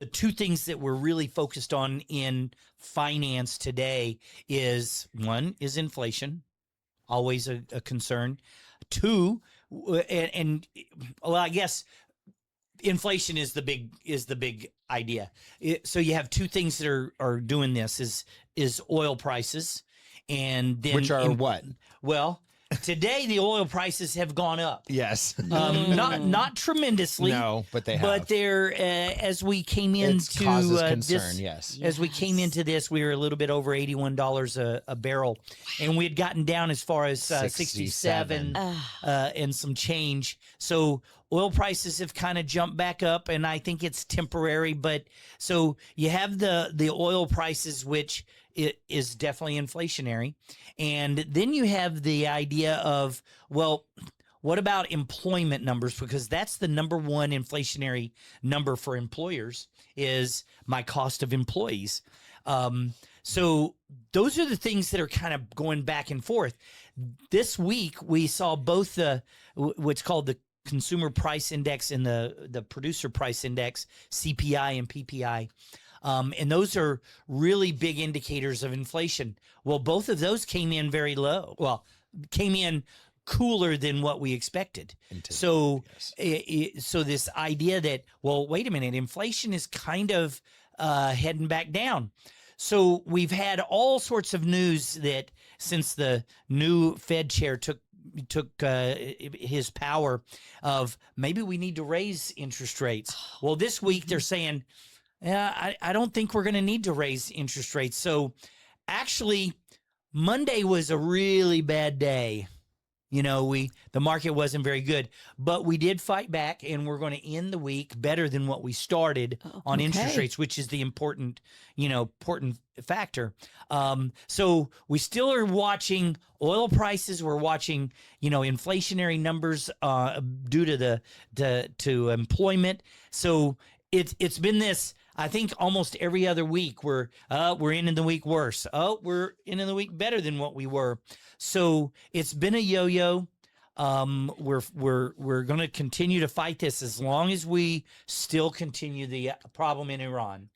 the two things that we're really focused on in finance today is, one is inflation, always a concern. Two, and well, I guess inflation is the big idea. So you have two things that are doing this is oil prices, and then which are what? Well, today the oil prices have gone up. Yes. Not tremendously. No, but they have. But they're as we came into causes concern. this, Yes. as we came into this, we were a little bit over $81 a barrel, and we had gotten down as far as 67 and some change. So oil prices have kind of jumped back up, and I think it's temporary. But so you have the oil prices, which it is definitely inflationary, and then you have the idea of, well, what about employment numbers? Because that's the number one inflationary number for employers, is my cost of employees. So those are the things that are kind of going back and forth. This week, we saw both what's called the Consumer Price Index and the Producer Price Index, CPI and PPI. And those are really big indicators of inflation. Well, both of those came in very low. Well, came in cooler than what we expected. So, so this idea that, well, wait a minute, inflation is kind of heading back down. So we've had all sorts of news that since the new Fed chair took his power, of maybe we need to raise interest rates. Well, this week they're saying, yeah, I don't think we're going to need to raise interest rates. So actually, Monday was a really bad day. You know, the market wasn't very good, but we did fight back, and we're going to end the week better than what we started on interest rates, which is the important factor. So we still are watching oil prices. We're watching, inflationary numbers due to employment. So it's been this. I think almost every other week we're ending the week worse. Oh, we're ending the week better than what we were. So it's been a yo-yo. We're going to continue to fight this as long as we still continue the problem in Iran.